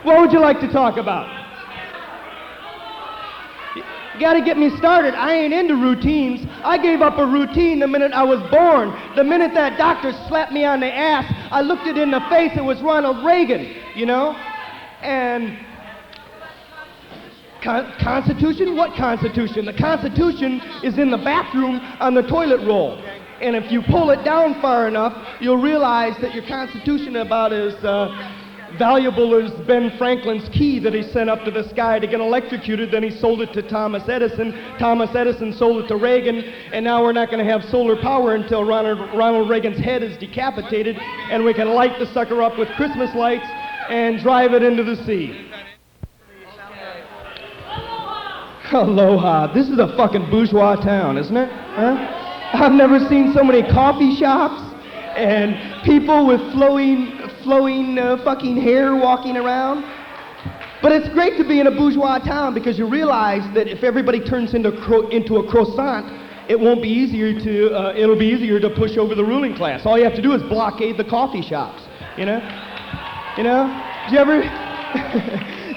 What would you like to talk about? You gotta get me started. I ain't into routines. I gave up a routine the minute I was born. The minute that doctor slapped me on the ass, I looked it in the face. It was Ronald Reagan, you know? And Constitution? What Constitution? The Constitution is in the bathroom on the toilet roll. And if you pull it down far enough, you'll realize that your Constitution about as valuable as Ben Franklin's key that he sent up to the sky to get electrocuted. Then he sold it to Thomas Edison. Thomas Edison sold it to Reagan. And now we're not going to have solar power until Ronald Reagan's head is decapitated and we can light the sucker up with Christmas lights and drive it into the sea. Aloha. This is a fucking bourgeois town, isn't it? Huh? I've never seen so many coffee shops and people with flowing fucking hair walking around. But it's great to be in a bourgeois town because you realize that if everybody turns into a croissant, it'll be easier to push over the ruling class. All you have to do is blockade the coffee shops, you know? You know? Do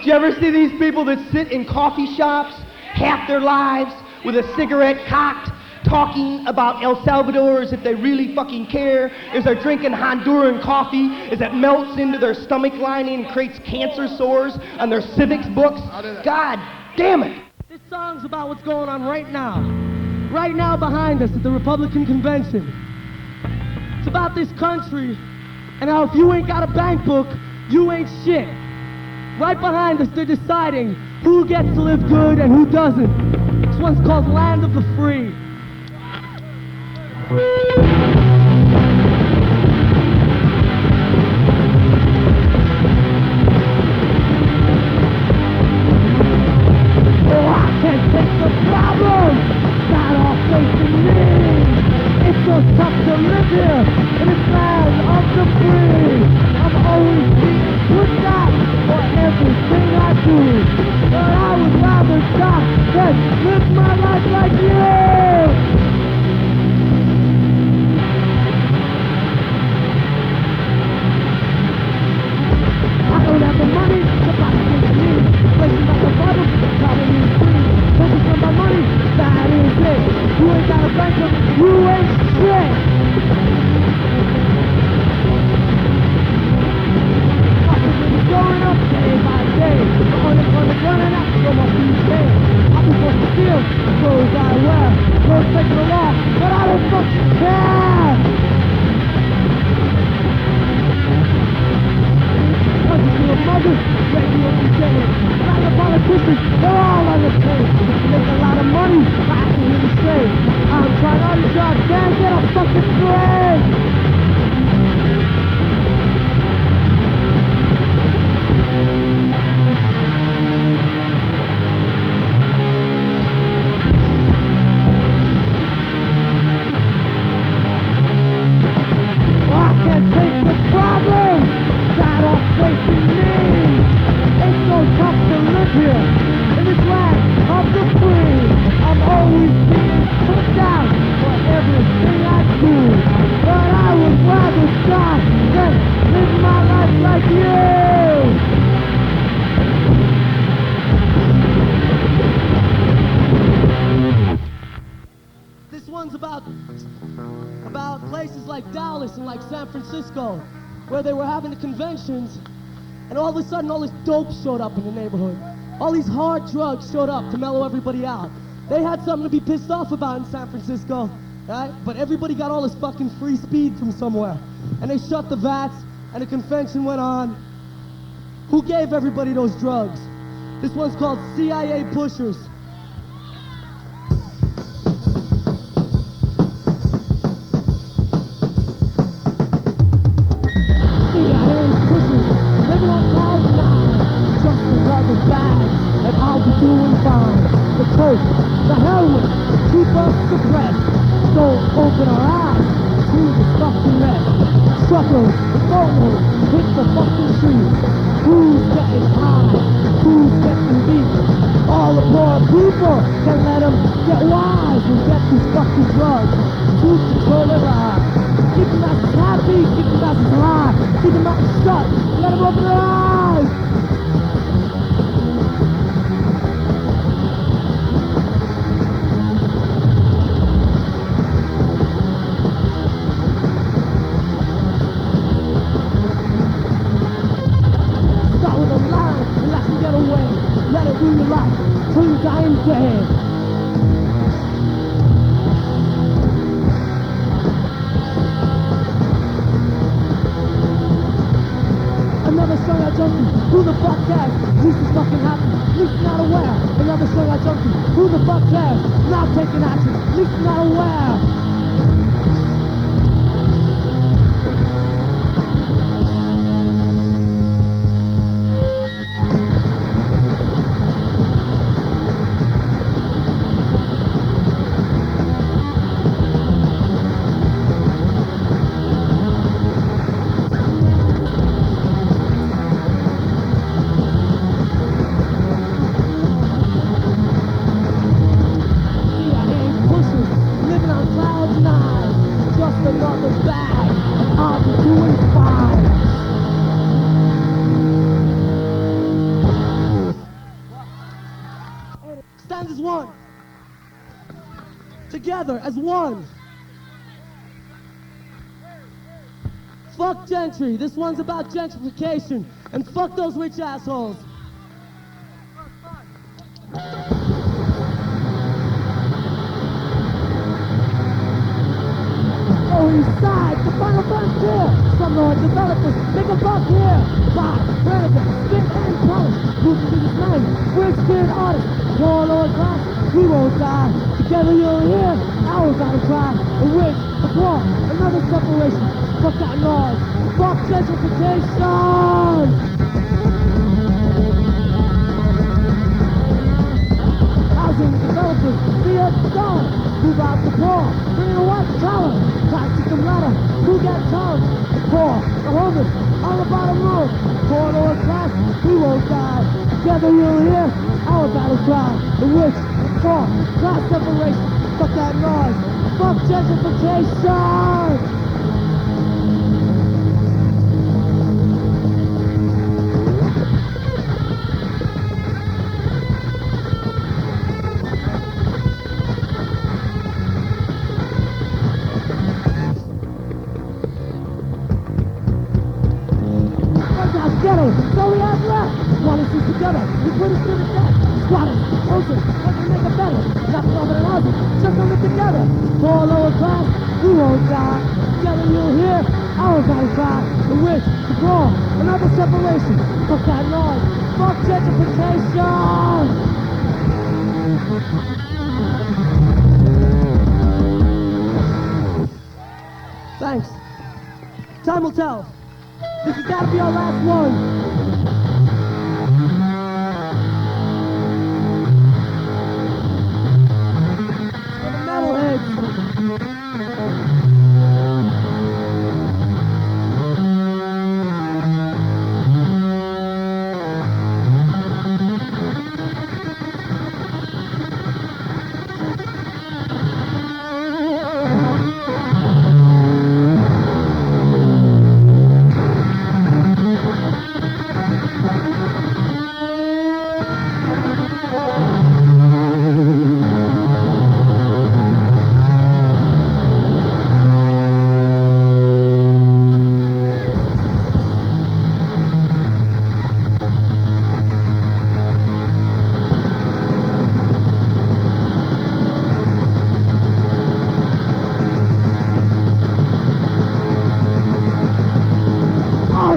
you ever see these people that sit in coffee shops half their lives with a cigarette cocked, talking about El Salvador as if they really fucking care, as they're drinking Honduran coffee, as it melts into their stomach lining and creates cancer sores on their civics books? God damn it! This song's about what's going on right now. Right now behind us at the Republican Convention. It's about this country and how if you ain't got a bank book, you ain't shit. Right behind us, they're deciding who gets to live good and who doesn't. This one's called Land of the Free. Oh, I can't take the problem that all facing me. It's so tough to live here in this land of the free. I'm always being put down for everything I do. But I would rather die than live my life like you. I don't have the money to buy things I need. Places like the bottom, probably is free. Focus on my money, that is it. You ain't got a bank book, you ain't shit. Going up day by day, the unemployment running out, so much these days. I'm supposed to steal the clothes I wear. Clothes taking the law, but I don't fucking care. Country to a mother, radio every day. A lot of politicians, they're all underpaid. Make a lot of money, but I can hear the say. I'm trying all these jobs, can't get a fucking break. About places like Dallas and like San Francisco, where they were having the conventions, and all of a sudden all this dope showed up in the neighborhood. All these hard drugs showed up to mellow everybody out. They had something to be pissed off about in San Francisco, right? But everybody got all this fucking free speed from somewhere. And they shut the vats, and the convention went on. Who gave everybody those drugs? This one's called CIA Pushers. And I'll be doing fine. The coast, the heroin, keep us suppressed. Don't open our eyes to the fucking mess. Truckers, phoners, hit the fucking streets. Who's getting high? Who's getting beat? All the poor people can let them get wise and get these fucking drugs to control their lives. Keep them asses happy, keep them asses high, keep them asses shut, let them open their eyes. dying day. Another song I jumped to, who the fuck cares? At least it's fucking happy, at least not aware. Another song I jumped to, who the fuck cares? Not taking action, at least not aware. Together as one. Fuck gentry. This one's about gentrification. And fuck those rich assholes. Oh, inside, the final frontier. Some Lord developers make a buck here. Buy, renovate, spin and polish. Moving to this land, we're experienced artists. Poor lower class, we won't die. Together you'll hear, ours gotta cry. The rich, the poor, another separation. Fuck that noise, fuck gentrification. Housing developers, see us gone. Move out the poor, bring in a white collar. Plastic and ladder, who got tongues? The poor, the homeless, on the bottom road. Poor lower class, we won't die. Together you'll hear, our battle cry. The rich, the poor, class separation. Fuck that noise, fuck gentrification. So we have left. Want to see together. We put us to the death. Squatters, oceans, what can make it better? Not prominent houses, just hold it together. Poor lower class, we won't die. Together you'll hear our battle cry. The rich, the poor, another separation. Fuck that noise. Fuck gentrification. Thanks. Time will tell. This has got to be our last one. For the metalheads.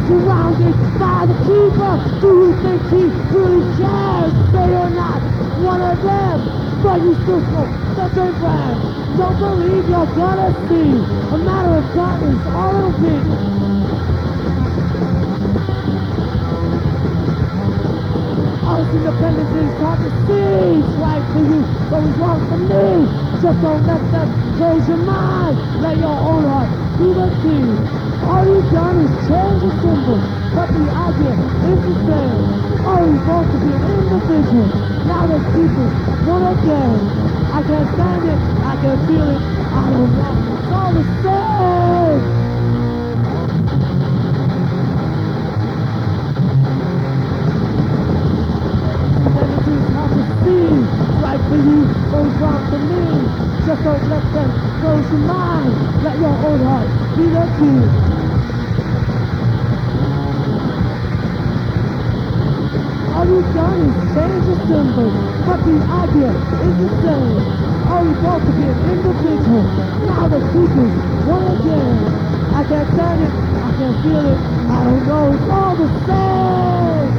Surrounded by the keeper. Do you think he really cares? Say you're not one of them, but you still smoke the same brand. Don't believe you're gonna see a matter of darkness, all it'll be. All this independence is hard to see. It's right for you, but it's wrong for me. Just don't let them close your mind. Let your own heart be the key. All you've done is change the symbol, but the idea is the same. All you want to be an individual, now that people want again. I can't stand it, I can feel it, I don't want it, it's all the same. Identity is hard to see, it's right for you, but it's wrong for me. Just don't let them close your mind, let your own heart be the key. All All you've done is change the symbol, but the idea is the same. All you want to be an individual, now the seekers, one again. I can't stand it, I can't feel it, I don't know, it's all the same.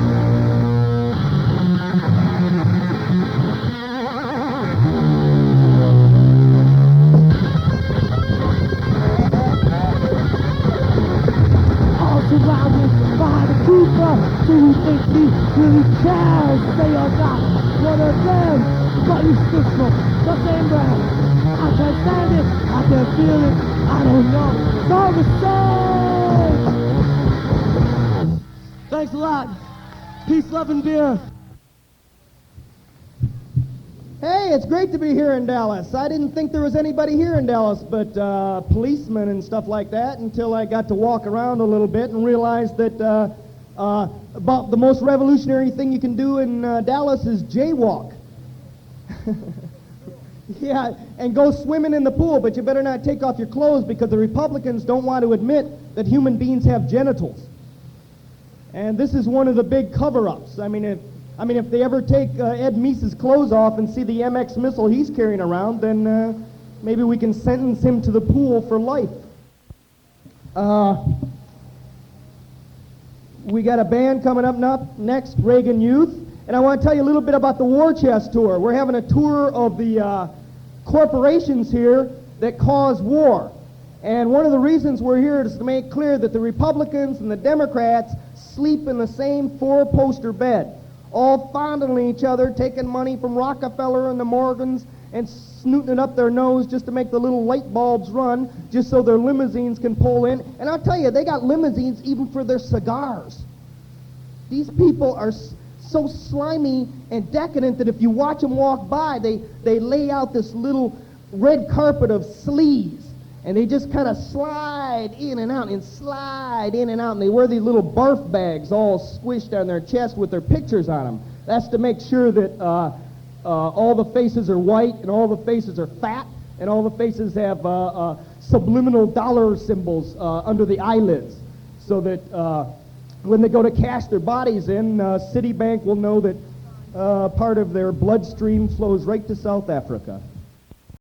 All surrounded by the keeper, do you think he really cares, say or not? One of them, but you stick from the same brand. I can't stand it, I can't feel it, I don't know, it's all the same. Thanks a lot. Peace, love, and beer. Hey, it's great to be here in Dallas. I didn't think there was anybody here in Dallas but policemen and stuff like that until I got to walk around a little bit and realized that about the most revolutionary thing you can do in Dallas is jaywalk. Yeah, and go swimming in the pool, but you better not take off your clothes because the Republicans don't want to admit that human beings have genitals. And this is one of the big cover-ups. I mean, if they ever take Ed Meese's clothes off and see the MX missile he's carrying around, then maybe we can sentence him to the pool for life. We got a band coming up next, Reagan Youth, and I want to tell you a little bit about the War Chest Tour. We're having a tour of the corporations here that cause war. And one of the reasons we're here is to make clear that the Republicans and the Democrats sleep in the same four-poster bed, all fondling each other, taking money from Rockefeller and the Morgans and snooting it up their nose just to make the little light bulbs run, just so their limousines can pull in. And I'll tell you, they got limousines even for their cigars. These people are so slimy and decadent that if you watch them walk by, they lay out this little red carpet of sleaze. And they just kind of slide in and out and slide in and out. And they wear these little barf bags all squished on their chest with their pictures on them. That's to make sure that all the faces are white and all the faces are fat and all the faces have subliminal dollar symbols under the eyelids. So that when they go to cash their bodies in, Citibank will know that part of their bloodstream flows right to South Africa.